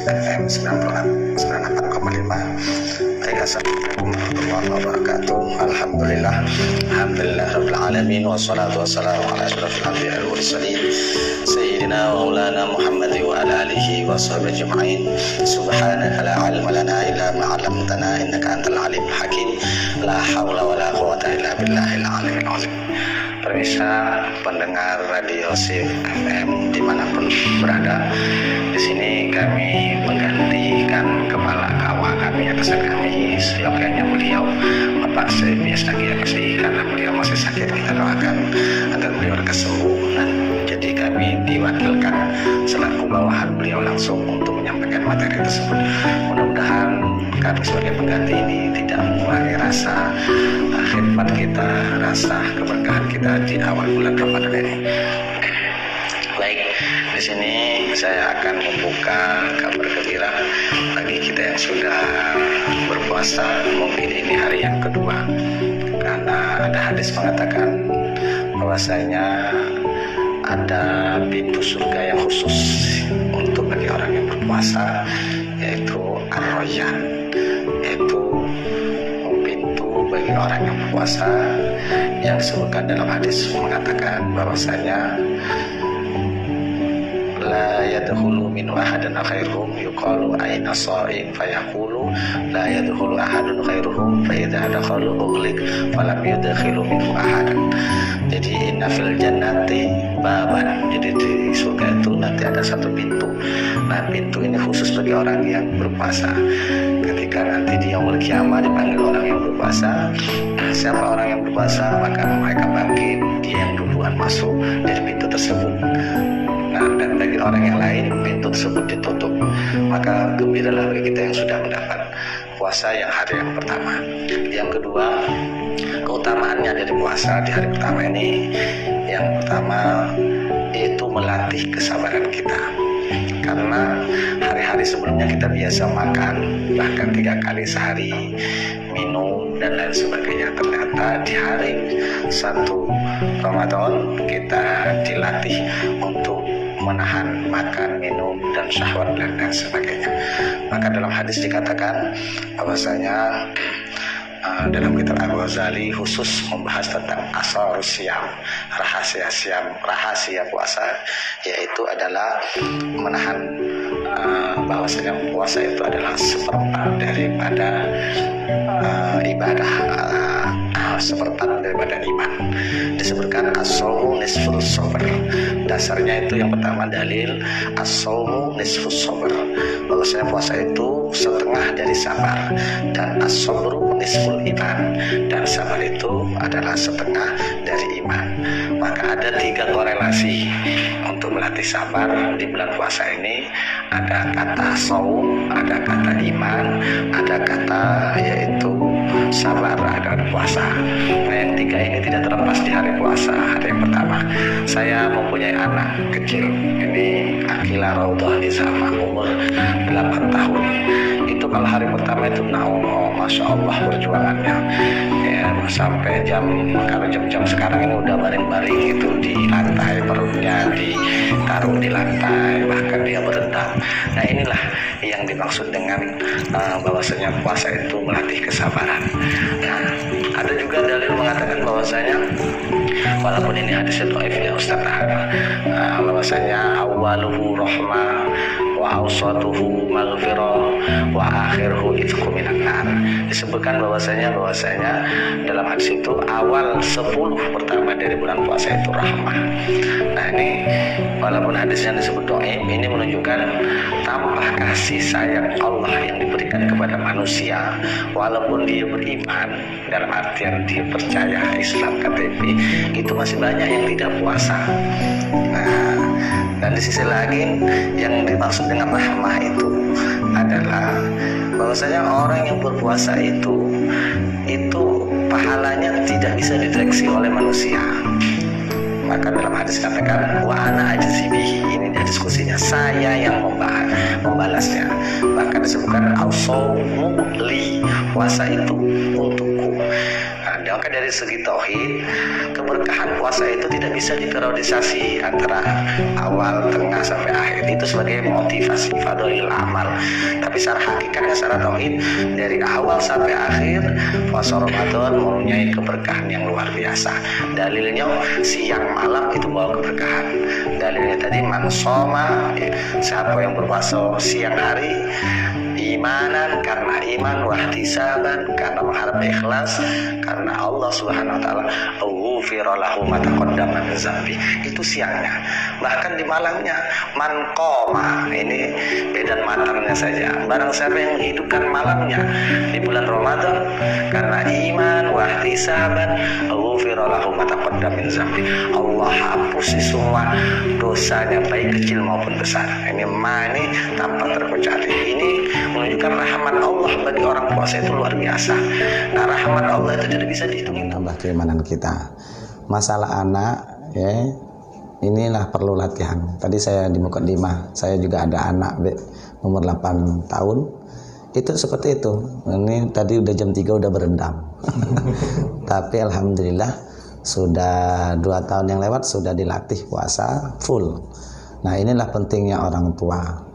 FM 98,5. Baik, assalamualaikum warahmatullahi wabarakatuh. Alhamdulillah rabbil alamin, wassalatu wassalamu ala asyrafil anbiya'i wal mursalin sayyidina wa maulana Muhammad wa ala alihi wa sahbihi ajma'in. Subhanaka la ilma lana illa ma 'allamtana innaka antal alimul hakim. La haula wala quwwata illa billahil aliyyil azim. Pemirsa pendengar radio Sif FM dimanapun berada, di sini kami menggantikan kepala kawah kami, atasan kami, seyogyanya beliau Bapak Sebias lagi MSI, karena beliau masih sakit. Kita doakan agar beliau kesembuhan. Jadi kami diwakilkan selaku bawahan beliau langsung untuk menyampaikan materi tersebut. Mudah-mudahan kami sebagai pengganti ini tidak mengurangi rasa khidmat kita, rasa keberkahan kita di awal bulan Ramadan ini. Baik, di sini saya akan membuka kabar gembira bagi kita yang sudah berpuasa. Mungkin ini hari yang kedua, karena ada hadis mengatakan bahwasanya ada pintu surga yang khusus untuk bagi orang yang berpuasa, yaitu Ar-Rayyan, yaitu pintu bagi orang yang berpuasa yang disebutkan dalam hadis mengatakan bahwasanya la yadkhulu min ahadin khairuhum yuqalu aina sha'im fayaqulu la yadkhulu ahadun khairuhum fa idza dakhalu ughliq falam yadkhilu minhu ahadan. Jadi inna fil jannati baban, jadi di surga itu nanti ada satu pintu. Nah, pintu ini khusus bagi orang yang berpuasa. Ketika nanti di yaumul qiyamah dipanggil orang yang berpuasa, siapa orang yang berpuasa, maka mereka bangkit, dia yang duluan masuk dari pintu tersebut. Nah, dan bagi orang yang lain pintu tersebut ditutup. Maka gembiralah bagi kita yang sudah mendapat puasa yang hari yang pertama. Yang kedua, keutamaannya dari puasa di hari pertama ini, yang pertama yaitu melatih kesabaran kita. Karena hari-hari sebelumnya kita biasa makan bahkan 3 kali sehari, minum dan lain sebagainya. Ternyata di hari 1 Ramadan kita dilatih untuk menahan makan, minum, dan syahwat dan lain sebagainya. Maka dalam hadis dikatakan bahwasanya dalam kitab Al-Ghazali khusus membahas tentang asrarus syiyam, rahasia puasa, yaitu adalah menahan bahwasanya puasa itu adalah seperempat daripada ibadah, seperempat daripada iman. Disebutkan as-shaumu nisfus sabr. Dasarnya itu yang pertama dalil as-shaumu nisfus sabr, bahwasanya puasa itu setengah dari sabar, dan as-sabru nisful iman, dan sabar itu adalah setengah dari iman. Maka ada 3 korelasi untuk melatih sabar di bulan puasa ini. Ada kata saum, ada kata iman, ada kata yaitu sabar, ada puasa. Nah, yang 3 ini tidak terlepas di hari puasa, hari yang pertama. Saya mempunyai anak kecil, ini Akila Raudhah sama umur 8 tahun. Itu kalau hari pertama itu Masya Allah perjuangannya ya, sampai kalau jam-jam sekarang ini udah baring-baring itu di lantai, perutnya ditaruh di lantai, bahkan dia berendam. Nah, inilah yang dimaksud dengan bahwasanya puasa itu melatih kesabaran. Nah, ada juga dalil mengatakan bahwasanya walaupun ini hadisnya dhaif ya Ustaz, bahwasanya awaluhu rahmah wa awsatuhu maghfirah wa akhiruhu itqu minan nar. Disebutkan bahwasanya dalam hadis itu awal 10 pertama dari bulan puasa itu rahmah. Nah, ini walaupun hadisnya disebut dhaif, ini menunjukkan tanpa kasih sayang Allah yang diberikan kepada manusia, walaupun dia beriman dalam artian dia percaya Islam KTP, itu masih banyak yang tidak puasa. Nah, dan di sisi lagi yang dimaksud dengan rahmah itu adalah bahwasanya orang yang berpuasa itu pahalanya tidak bisa dideteksi oleh manusia. Maka dalam hadis katakan wa ana ajzi bihi, ini diskusinya saya yang membalasnya. Maka disebutkan as-shaumu li, puasa itu untukku. Nah, Maka dari segi tauhid, keberkahan puasa itu tidak bisa diperiodisasi antara awal, tengah sampai akhir. Itu sebagai motivasi fadhilul amal. Tapi secara hakikatnya, secara tauhid, dari awal sampai akhir puasa Ramadan mempunyai keberkahan yang luar biasa. Dalilnya siang malam itu bawa keberkahan. Dalilnya tadi man shoma, siapa yang berpuasa siang hari imanan, karena iman, wahtisaban, karena mengharap ikhlas, karena Allah Subhanahu wa taala ghufira lahu ma taqaddama min dzambi. Itu siangnya. Bahkan di malamnya man qoma, ini beda matangnya saja. Barang siapa yang menghidupkan malamnya di bulan Ramadan karena iman, wahtisaban, ghufira lahu ma taqaddama min dzambi. Allah hapus semua dosanya baik kecil maupun besar. Ini tanpa terkecuali. Ini menunjukkan rahmat Allah bagi orang puasa itu luar biasa. Nah, rahmat Allah itu tidak bisa dihitung. Tambah keimanan kita. Masalah anak, ya, inilah perlu latihan. Tadi saya di Mukaddimah, saya juga ada anak umur 8 tahun. Itu seperti itu. Ini tadi udah jam 3 udah berendam. Tapi alhamdulillah sudah 2 tahun yang lewat sudah dilatih puasa full. Nah, inilah pentingnya orang tua.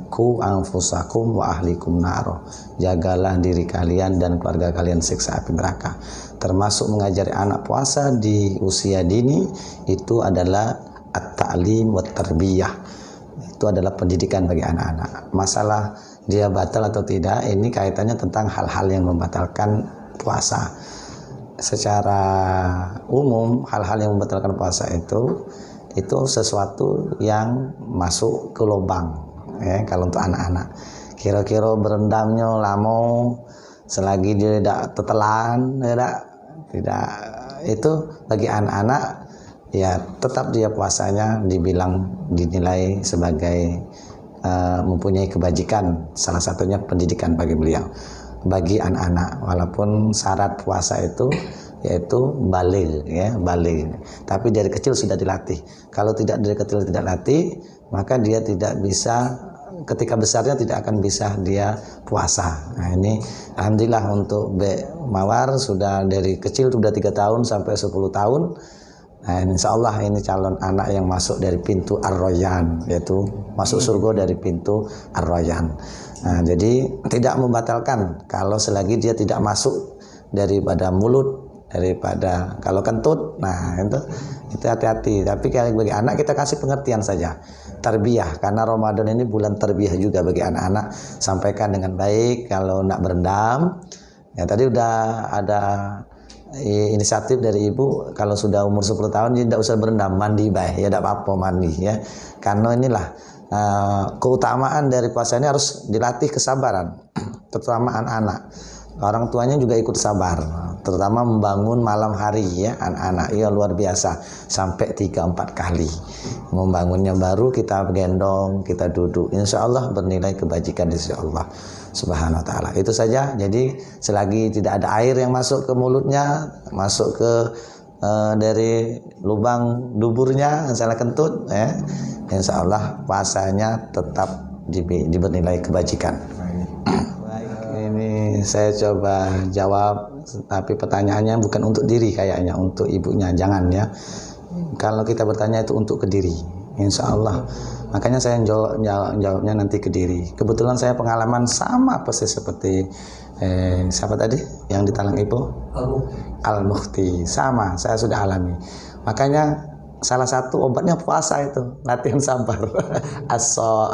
Ku anfusakum wa ahlikum naro. Jagalah diri kalian dan keluarga kalian siksa api neraka. Termasuk mengajari anak puasa di usia dini itu adalah at-ta'lim wa tarbiyah. Itu adalah pendidikan bagi anak-anak. Masalah dia batal atau tidak, ini kaitannya tentang hal-hal yang membatalkan puasa. Secara umum, hal-hal yang membatalkan puasa itu sesuatu yang masuk ke lubang. Ya, kalau untuk anak-anak kira-kira berendamnya lama, selagi dia tidak tetelan, tidak itu bagi anak-anak ya tetap dia puasanya dinilai sebagai mempunyai kebajikan. Salah satunya pendidikan bagi beliau, bagi anak-anak, walaupun syarat puasa itu yaitu baligh, ya, baligh. Tapi dari kecil sudah dilatih. Kalau tidak dari kecil tidak latih, maka dia tidak bisa, ketika besarnya tidak akan bisa dia puasa. Nah, ini alhamdulillah untuk Mawar sudah dari kecil sudah 3 tahun sampai 10 tahun. Nah, insya Allah ini calon anak yang masuk dari pintu Ar-Rayyan, yaitu masuk surga dari pintu Ar-Rayyan. Nah, jadi tidak membatalkan kalau selagi dia tidak masuk daripada mulut, daripada kalau kentut. Nah, itu hati-hati. Tapi bagi anak kita kasih pengertian saja, tarbiyah, karena Ramadan ini bulan tarbiyah juga bagi anak-anak. Sampaikan dengan baik. Kalau nak berendam, ya tadi udah ada inisiatif dari ibu, kalau sudah umur 10 tahun dia tidak usah berendam, mandi baik, ya tidak apa-apa mandi, ya. Karena inilah keutamaan dari puasa ini harus dilatih kesabaran, terutama anak-anak. Orang tuanya juga ikut sabar, terutama membangun malam hari, ya, anak-anak, ya luar biasa, sampai 3-4 kali membangunnya, baru kita gendong, kita duduk, insya Allah bernilai kebajikan insya Allah Subhanahu wa ta'ala. Itu saja. Jadi selagi tidak ada air yang masuk ke mulutnya, masuk ke dari lubang duburnya, misalnya kentut, ya, insya Allah puasanya tetap dibernilai kebajikan. Ini saya coba jawab, tapi pertanyaannya bukan untuk diri, kayaknya untuk ibunya, jangan, ya. Kalau kita bertanya itu untuk ke diri, insya Allah. Makanya saya jawabnya nanti ke diri. Kebetulan saya pengalaman sama persis seperti siapa tadi yang di Talang Ipo? Al-Mukhti. Sama, saya sudah alami. Makanya salah satu obatnya puasa itu, latihan sabar.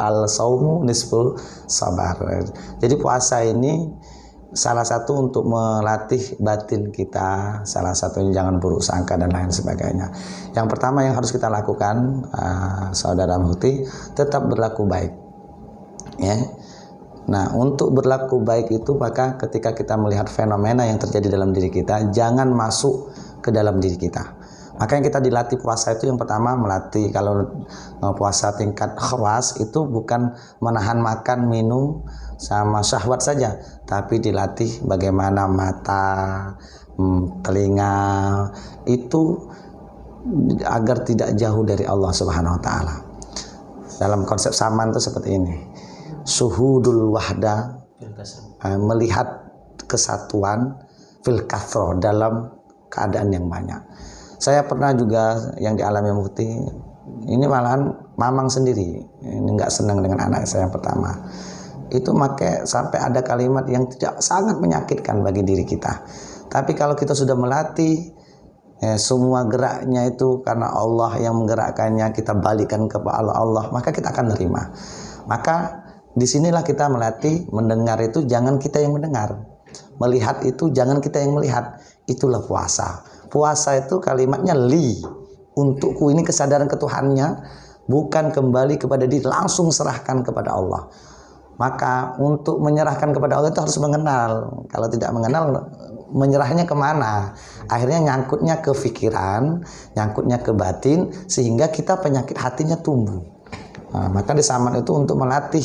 Al-saumu nisful sabar. Jadi puasa ini salah satu untuk melatih batin kita, salah satunya jangan buruk sangka dan lain sebagainya. Yang pertama yang harus kita lakukan, saudara Muhti, tetap berlaku baik, ya. Nah, untuk berlaku baik itu, maka ketika kita melihat fenomena yang terjadi dalam diri kita, jangan masuk ke dalam diri kita. Maka yang kita dilatih puasa itu yang pertama melatih, kalau puasa tingkat khawas itu bukan menahan makan, minum, sama syahwat saja, tapi dilatih bagaimana mata, telinga itu agar tidak jauh dari Allah Subhanahu wa ta'ala. Dalam konsep saman itu seperti ini, suhudul wahda, melihat kesatuan, fil kathro, dalam keadaan yang banyak. Saya pernah juga yang dialami Mufti, ini malahan mamang sendiri, ini nggak senang dengan anak saya yang pertama. Itu make sampai ada kalimat yang tidak sangat menyakitkan bagi diri kita. Tapi kalau kita sudah melatih, semua geraknya itu karena Allah yang menggerakkannya, kita balikan kepada Allah, maka kita akan nerima. Maka disinilah kita melatih, mendengar itu jangan kita yang mendengar, melihat itu jangan kita yang melihat. Itulah puasa. Puasa itu kalimatnya li, untukku, ini kesadaran ketuhannya, bukan kembali kepada diri, langsung serahkan kepada Allah. Maka untuk menyerahkan kepada Allah itu harus mengenal. Kalau tidak mengenal, menyerahnya kemana? Akhirnya nyangkutnya ke pikiran, nyangkutnya ke batin, sehingga kita penyakit hatinya tumbuh. Nah, maka di zaman itu untuk melatih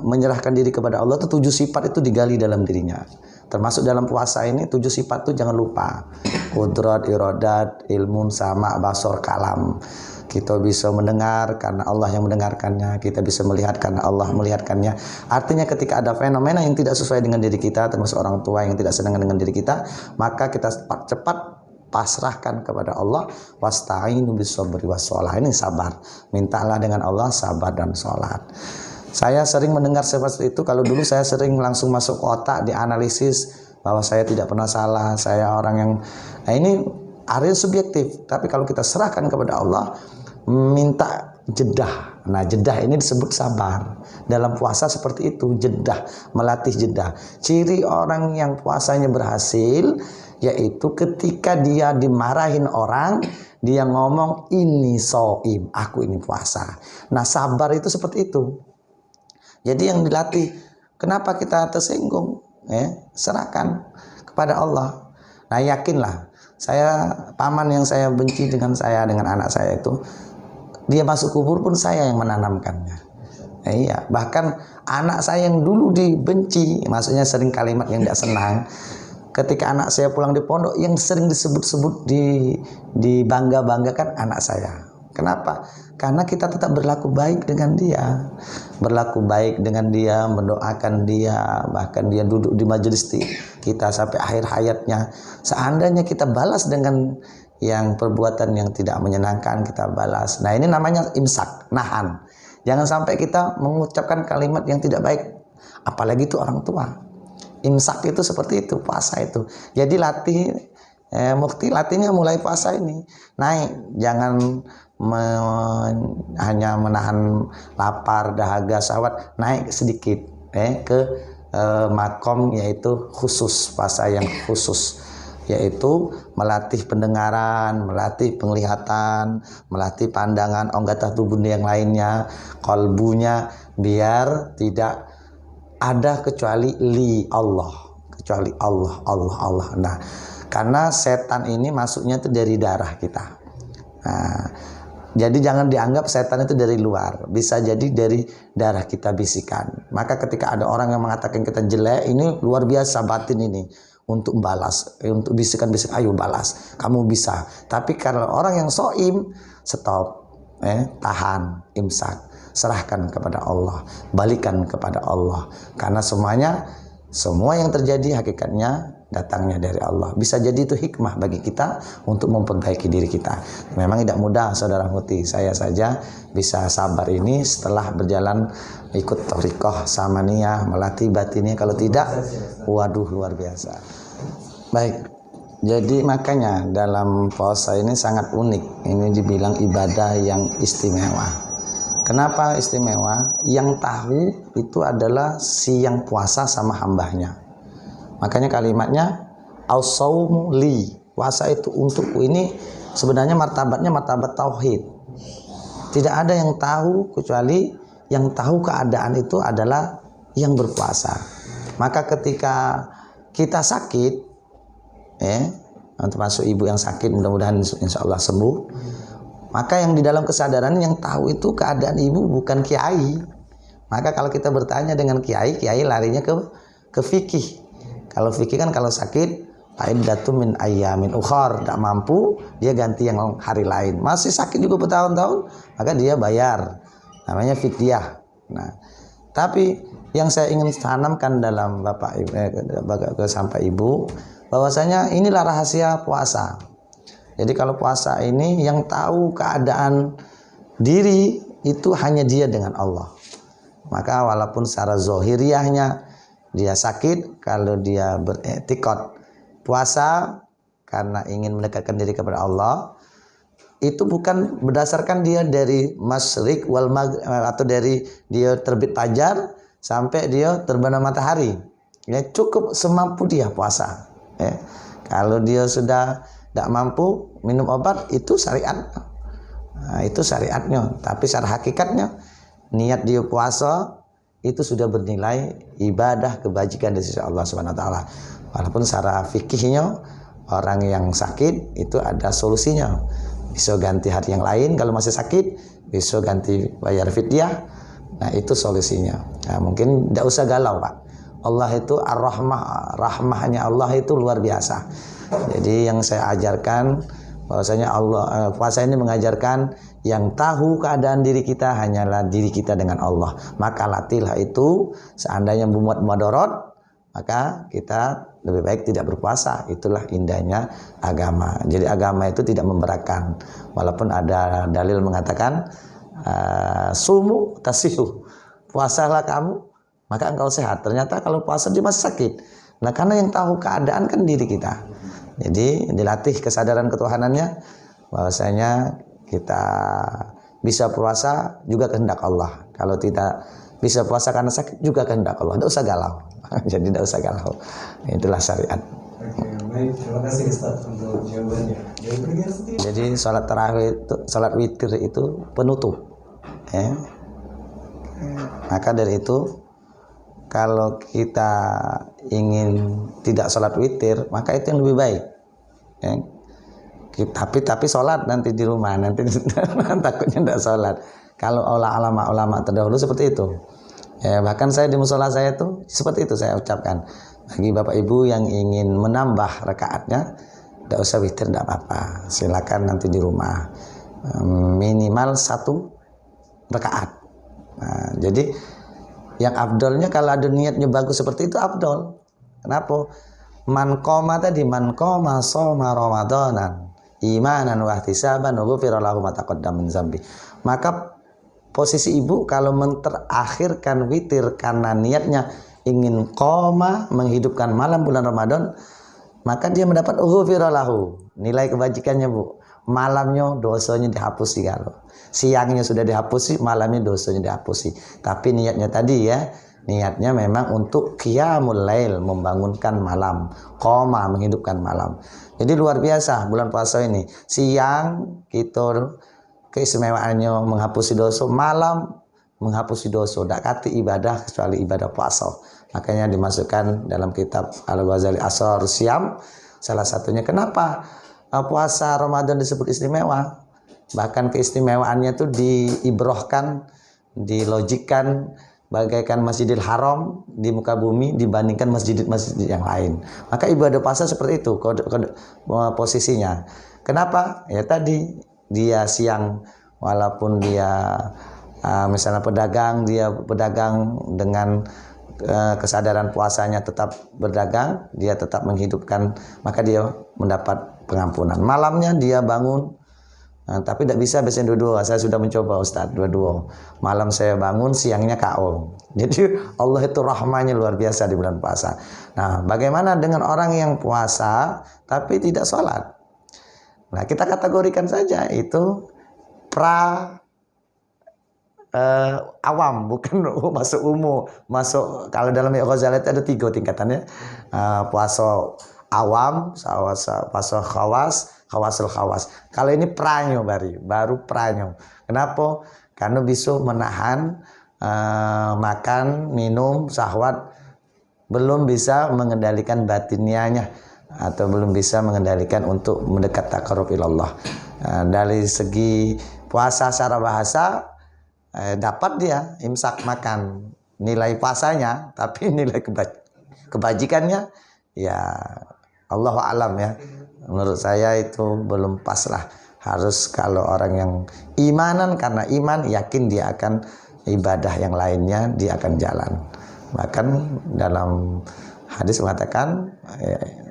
menyerahkan diri kepada Allah itu 7 sifat itu digali dalam dirinya. Termasuk dalam puasa ini 7 sifat itu jangan lupa. Qudrat, iradat, ilmun, sama, basor, kalam. Kita bisa mendengar karena Allah yang mendengarkannya, kita bisa melihat karena Allah melihatkannya. Artinya ketika ada fenomena yang tidak sesuai dengan diri kita, termasuk orang tua yang tidak senang dengan diri kita, maka kita cepat pasrahkan kepada Allah. Wasta'inu bis-sabri was-shalah. Ini sabar. Mintalah dengan Allah sabar dan sholat. Saya sering mendengar seperti itu. Kalau dulu saya sering langsung masuk ke otak, dianalisis bahwa saya tidak pernah salah, saya orang yang, nah ini area subjektif. Tapi kalau kita serahkan kepada Allah, minta jedah. Nah, jedah ini disebut sabar. Dalam puasa seperti itu, jedah, melatih jedah. Ciri orang yang puasanya berhasil yaitu ketika dia dimarahin orang, dia ngomong ini soim, aku ini puasa. Nah, sabar itu seperti itu. Jadi yang dilatih, kenapa kita tersinggung? Serahkan kepada Allah. Nah, yakinlah, saya paman yang saya benci dengan anak saya itu, dia masuk kubur pun saya yang menanamkannya. Iya, bahkan anak saya yang dulu dibenci, maksudnya sering kalimat yang tidak senang, ketika anak saya pulang di pondok, yang sering disebut-sebut, dibangga-banggakan anak saya. Kenapa? Karena kita tetap berlaku baik dengan dia, berlaku baik dengan dia, mendoakan dia, bahkan dia duduk di majelis kita sampai akhir hayatnya. Seandainya kita balas dengan yang perbuatan yang tidak menyenangkan, kita balas. Nah, ini namanya imsak, nahan. Jangan sampai kita mengucapkan kalimat yang tidak baik, apalagi itu orang tua. Imsak itu seperti itu, puasa itu. Jadi latih, Mufti latihnya mulai puasa ini naik, jangan hanya menahan lapar, dahaga, syahwat, naik sedikit ke makom, yaitu khusus, puasa yang khusus, yaitu melatih pendengaran, melatih penglihatan, melatih pandangan, anggota tubuh yang lainnya, kalbunya, biar tidak ada kecuali li Allah, kecuali Allah, Allah, Allah. Nah, karena setan ini masuknya itu dari darah kita. Nah, jadi jangan dianggap setan itu dari luar, bisa jadi dari darah kita bisikan. Maka ketika ada orang yang mengatakan kita jelek, ini luar biasa batin ini untuk balas, untuk bisikan-bisikan, ayo balas, kamu bisa. Tapi kalau orang yang soim, stop, tahan, imsak, serahkan kepada Allah, balikan kepada Allah. Karena semua yang terjadi hakikatnya datangnya dari Allah. Bisa jadi itu hikmah bagi kita untuk memperbaiki diri kita. Memang tidak mudah, saudara Mufti. Saya saja bisa sabar ini setelah berjalan ikut thariqah samaniyah, melatih batinnya. Kalau tidak, waduh, luar biasa. Baik, jadi makanya dalam puasa ini sangat unik. Ini dibilang ibadah yang istimewa. Kenapa istimewa? Yang tahu itu adalah si yang puasa sama hambanya. Makanya kalimatnya as-saumu li, puasa itu untukku. Ini sebenarnya martabatnya martabat tauhid. Tidak ada yang tahu kecuali yang tahu keadaan itu adalah yang berpuasa. Maka ketika kita sakit, termasuk ibu yang sakit, mudah-mudahan insya Allah sembuh, maka yang di dalam kesadaran yang tahu itu keadaan ibu, bukan kiai. Maka kalau kita bertanya dengan kiai, kiai larinya ke fikih. Kalau fikih kan kalau sakit, fa'iddatu min ayyamin ukhar, tidak mampu, dia ganti yang hari lain. Masih sakit juga bertahun-tahun, maka dia bayar. Namanya fidyah. Nah, Tapi yang saya ingin tanamkan dalam sampai Ibu, bahwasanya inilah rahasia puasa. Jadi kalau puasa ini yang tahu keadaan diri itu hanya dia dengan Allah. Maka walaupun secara zohiriahnya dia sakit, kalau dia beriktikad puasa karena ingin mendekatkan diri kepada Allah, itu bukan berdasarkan dia dari masyrik wal maghrib, atau dari dia terbit fajar sampai dia terbenam matahari. Ya, cukup semampu dia puasa. Ya. Kalau dia sudah tidak mampu minum obat, itu syariat. Nah, itu syariatnya. Tapi secara hakikatnya niat dia puasa itu sudah bernilai ibadah kebajikan dari sisi Allah Subhanahu wa taala. Walaupun secara fikihnya orang yang sakit itu ada solusinya. Bisa ganti hari yang lain kalau masih sakit, bisa ganti bayar fidyah. Nah, itu solusinya. Nah, mungkin tidak usah galau, Pak. Allah itu ar-rahmah, rahmahnya Allah itu luar biasa. Jadi yang saya ajarkan bahwasanya Allah puasa ini mengajarkan yang tahu keadaan diri kita hanyalah diri kita dengan Allah. Maka latihlah itu, seandainya membuat mudarat, maka kita lebih baik tidak berpuasa. Itulah indahnya agama. Jadi agama itu tidak memberatkan. Walaupun ada dalil mengatakan sumu tasihu, puasalah kamu maka engkau sehat. Ternyata kalau puasa dia masih sakit. Nah, karena yang tahu keadaan kan diri kita. Jadi dilatih kesadaran ketuhanannya, bahwasanya kita bisa puasa juga kehendak Allah. Kalau tidak bisa puasa karena sakit juga kehendak Allah. Tidak usah galau. Jadi tidak usah galau. Itulah syariat. Oke, baik. Terima kasih Ustaz untuk jawabannya. Jadi sholat tarawih itu, sholat witir itu penutup. Ya. Maka dari itu, kalau kita ingin tidak sholat witir, maka itu yang lebih baik. Ya. Tapi sholat nanti di rumah, nanti takutnya tidak sholat. Kalau ulama terdahulu seperti itu. Ya, bahkan saya di musola saya itu seperti itu saya ucapkan. Bagi Bapak Ibu yang ingin menambah rakaatnya, tidak usah witir, tidak apa-apa. Silakan nanti di rumah. Minimal 1 rakaat. Nah, jadi yang afdolnya kalau ada niatnya bagus seperti itu afdol. Kenapa? Man qoma tadi, man qoma shoma ramadanan imanan wa ihtisaban ghufira lahu ma taqaddama min dzambi. Maka posisi ibu kalau menterakhirkan witir karena niatnya ingin qoma, menghidupkan malam bulan Ramadan, maka dia mendapat ghufira lahu, nilai kebajikannya, Bu. Malamnya dosanya dihapusi, kalau siangnya sudah dihapusi, malamnya dosanya dihapusi. Tapi niatnya tadi ya, niatnya memang untuk qiyamul lail, membangunkan malam, qoma, menghidupkan malam. Jadi luar biasa bulan puasa ini. Siang kita keistimewaannya menghapusi dosa, malam menghapusi dosa. Tak kati ibadah kecuali ibadah puasa. Makanya dimasukkan dalam kitab Al-Ghazali Asrar Siyam, salah satunya kenapa puasa Ramadan disebut istimewa. Bahkan keistimewaannya itu diibrohkan, dilogikkan bagaikan Masjidil Haram di muka bumi dibandingkan masjid-masjid yang lain. Maka ibadah puasa seperti itu posisinya. Kenapa? Ya tadi dia siang, walaupun dia misalnya pedagang, dia pedagang dengan kesadaran puasanya tetap berdagang, dia tetap menghidupkan, maka dia mendapat pengampunan. Malamnya dia bangun, tapi tidak bisa biasanya dua-dua. Saya sudah mencoba Ustaz, dua-dua. Malam saya bangun, siangnya KO. Jadi Allah itu rahmanya luar biasa di bulan puasa. Nah, bagaimana dengan orang yang puasa tapi tidak sholat? Nah, kita kategorikan saja itu awam, bukan masuk umum. Masuk, kalau dalam Ghazali itu ada 3 tingkatannya. Puasa awam, puasa khawasul khawas. Kalau ini pranyo baru pranyo. Kenapa? Karena bisa menahan makan, minum, syahwat, belum bisa mengendalikan batinianya atau belum bisa mengendalikan untuk mendekat taqarrub ilallah. Dari segi puasa secara bahasa dapat dia imsak makan, nilai puasanya, tapi nilai kebajikannya ya Allahu alam ya. Menurut saya itu belum pas lah. Harus kalau orang yang imanan, karena iman yakin dia akan ibadah yang lainnya dia akan jalan. Bahkan dalam hadis mengatakan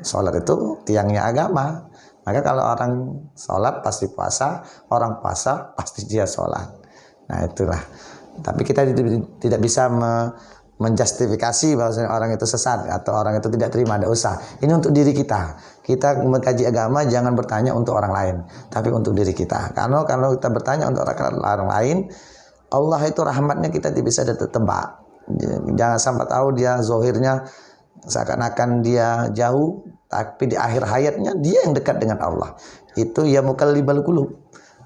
sholat itu tiangnya agama. Maka kalau orang sholat pasti puasa, orang puasa pasti dia sholat. Nah itulah. Tapi kita tidak bisa menjustifikasi bahwa orang itu sesat atau orang itu tidak terima, tidak usah. Ini untuk diri kita. Kita mengkaji agama jangan bertanya untuk orang lain, tapi untuk diri kita. Karena kalau kita bertanya untuk orang lain, Allah itu rahmatnya kita tidak bisa tebak. Jangan sampai tahu dia zohirnya seakan-akan dia jauh, tapi di akhir hayatnya dia yang dekat dengan Allah. Itu ya mukallibal qulub,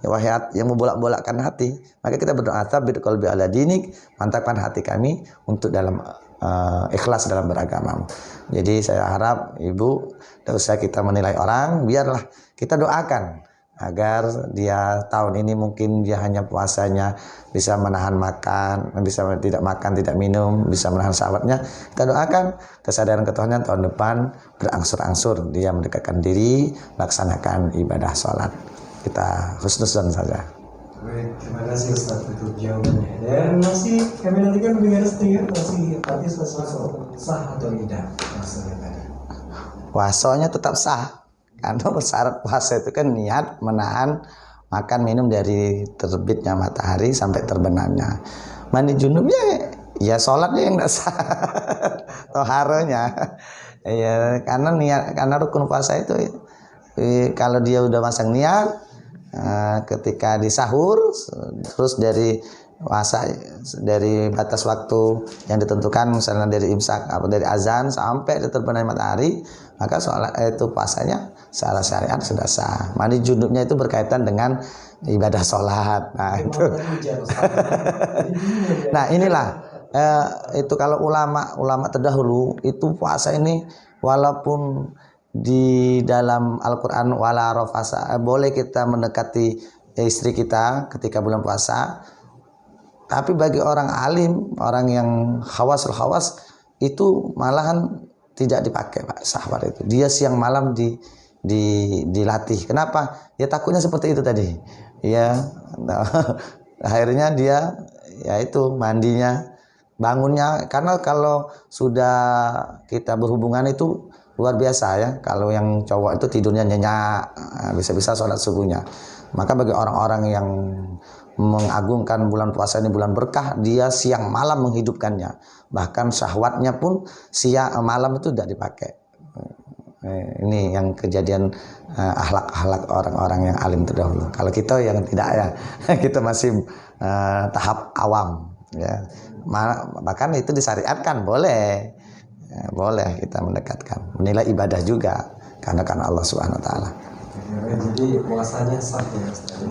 wahai yang membolak-bolakkan hati. Maka kita berdoa, tsabbit qalbi ala dinik, mantapkan hati kami untuk dalam ikhlas dalam beragama. Jadi saya harap ibu, tidak usah kita menilai orang, biarlah kita doakan agar dia tahun ini mungkin dia hanya puasanya bisa menahan makan, bisa tidak makan, tidak minum, bisa menahan syahwatnya. Kita doakan kesadaran ketuhanan tahun depan berangsur-angsur dia mendekatkan diri, laksanakan ibadah sholat. Kita husnuzon saja. Baik, terima kasih Ustaz untuk jawabannya. Dan masih kami nantikan pendengar setia masih artis sesuatu sah atau tidak maksudnya tadi. Puasanya tetap sah. Karena syarat puasa itu kan niat menahan makan minum dari terbitnya matahari sampai terbenamnya. Mandi junub ya sholatnya yang tidak sah. Toharonya. Ya, karena rukun puasa itu kalau dia udah masang niat ketika di sahur, terus dari puasa dari batas waktu yang ditentukan, misalnya dari imsak atau dari azan sampai terbenam matahari, maka sholat itu puasanya secara syariat sudah sah. Mandi junubnya itu berkaitan dengan ibadah sholat. Nah itu. Nah inilah itu kalau ulama terdahulu itu puasa ini walaupun di dalam Al-Quran wala rafasa, boleh kita mendekati istri kita ketika bulan puasa. Tapi bagi orang alim, orang yang khawasul khawas, itu malahan tidak dipakai Pak syahwat itu. Dia siang malam dilatih. Kenapa? Ya takutnya seperti itu tadi. Ya, akhirnya dia ya itu mandinya, bangunnya. Karena kalau sudah kita berhubungan itu luar biasa ya. Kalau yang cowok itu tidurnya nyenyak, bisa-bisa sholat subuhnya. Maka bagi orang-orang yang mengagungkan bulan puasa ini bulan berkah, dia siang malam menghidupkannya. Bahkan syahwatnya pun siang malam itu tidak dipakai. Ini yang kejadian akhlak-akhlak orang-orang yang alim terdahulu. Kalau kita yang tidak ya, kita masih tahap awam. Ya. Bahkan itu disyariatkan, boleh, boleh kita mendekatkan, menilai ibadah juga karena Allah Subhanahu Wa Taala. Jadi puasanya sah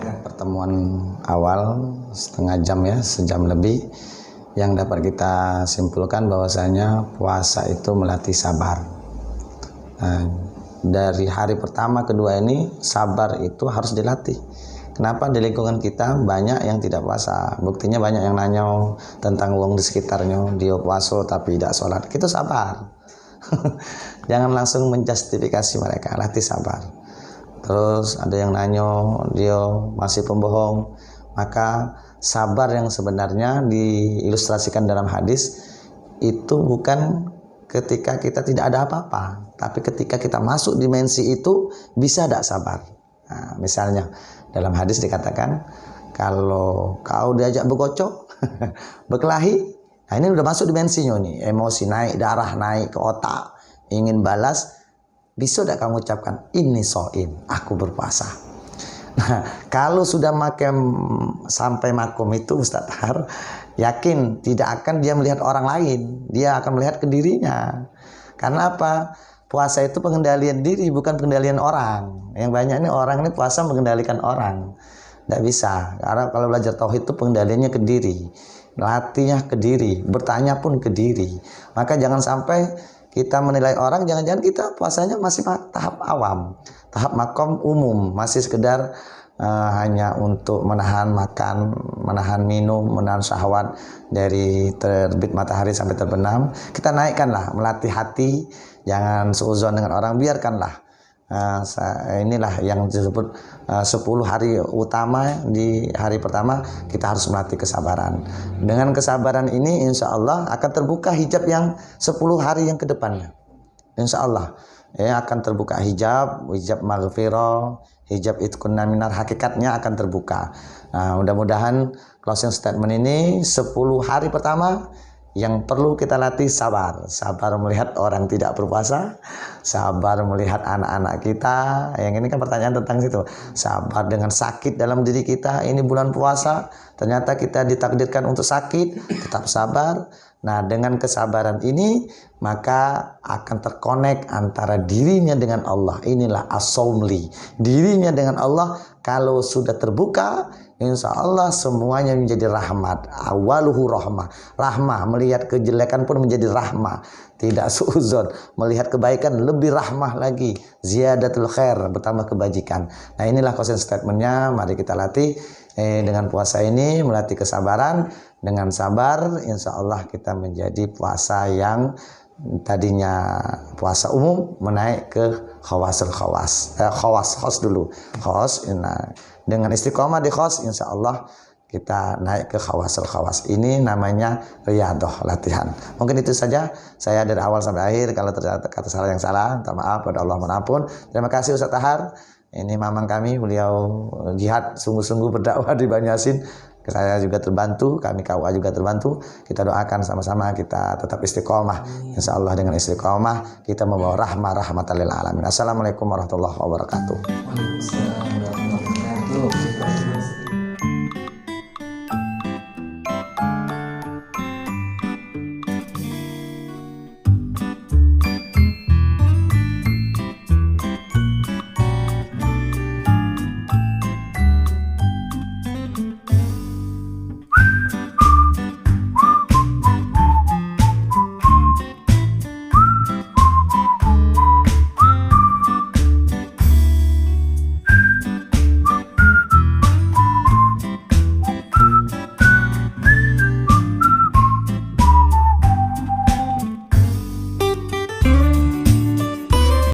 ya. Pertemuan awal setengah jam ya, sejam lebih, yang dapat kita simpulkan bahwasanya puasa itu melatih sabar. Nah, dari hari pertama kedua ini sabar itu harus dilatih. Kenapa? Di lingkungan kita banyak yang tidak puasa. Buktinya banyak yang nanya tentang uang di sekitarnya, dia puasa tapi tidak sholat. Kita sabar. Jangan langsung menjustifikasi mereka, latih sabar. Terus ada yang nanya dia masih pembohong, maka sabar yang sebenarnya diilustrasikan dalam hadis itu bukan ketika kita tidak ada apa-apa, tapi ketika kita masuk dimensi itu bisa tidak sabar. Nah, misalnya dalam hadis dikatakan kalau kau diajak bergocok, berkelahi, nah ini udah masuk dimensinya nih, emosi naik, darah naik ke otak, ingin balas. Bisa tidak kamu ucapkan ini soim, aku berpuasa. Nah, kalau sudah sampai makom itu Ustaz Har, yakin tidak akan dia melihat orang lain, dia akan melihat ke dirinya. Karena apa? Puasa itu pengendalian diri, bukan pengendalian orang. Yang banyak ini orang ini puasa mengendalikan orang. Tidak bisa, karena kalau belajar tauhid itu pengendaliannya ke diri, latihnya ke diri, bertanya pun ke diri. Maka jangan sampai kita menilai orang, jangan-jangan kita puasanya masih tahap awam, tahap makom umum, masih sekedar hanya untuk menahan makan, menahan minum, menahan syahwat dari terbit matahari sampai terbenam. Kita naikkanlah, melatih hati, jangan seuzon dengan orang, biarkanlah inilah yang disebut 10 hari utama. Di hari pertama kita harus melatih kesabaran. Dengan kesabaran ini insya Allah akan terbuka hijab yang 10 hari yang ke depannya. Insya Allah ya akan terbuka hijab maghfirah, hijab itqun minar, hakikatnya akan terbuka. Nah, mudah-mudahan closing statement ini 10 hari pertama yang perlu kita latih sabar melihat orang tidak berpuasa, sabar melihat anak-anak kita. Yang ini kan pertanyaan tentang situ. Sabar dengan sakit dalam diri kita. Ini bulan puasa, ternyata kita ditakdirkan untuk sakit, tetap sabar. Nah, dengan kesabaran ini maka akan terkonek antara dirinya dengan Allah. Inilah as-saumli, dirinya dengan Allah. Kalau sudah terbuka, insya Allah semuanya menjadi rahmat. Awaluhu rahmah, melihat kejelekan pun menjadi rahmah, tidak suuzon. Melihat kebaikan lebih rahmah lagi, ziyadatul khair, bertambah kebajikan. Nah, inilah closing statementnya. Mari kita latih dengan puasa ini, melatih kesabaran. Dengan sabar insya Allah kita menjadi puasa yang tadinya puasa umum menaik ke khawas dulu. Nah, dengan istiqomah di khawas insya Allah kita naik ke khawas. Ini namanya riyadhah, latihan. Mungkin itu saja saya dari awal sampai akhir. Kalau ternyata kata salah yang salah, minta maaf, pada Allah mengampun. Terima kasih Ustaz Tahar. Ini mamang kami, beliau jihad sungguh-sungguh berdakwah di Banyasin. Saya juga terbantu, kami KUA juga terbantu. Kita doakan sama-sama kita tetap istiqomah. Insya Allah dengan istiqomah kita membawa rahmatan lil alamin. Assalamualaikum warahmatullahi wabarakatuh. Waalaikumsalam.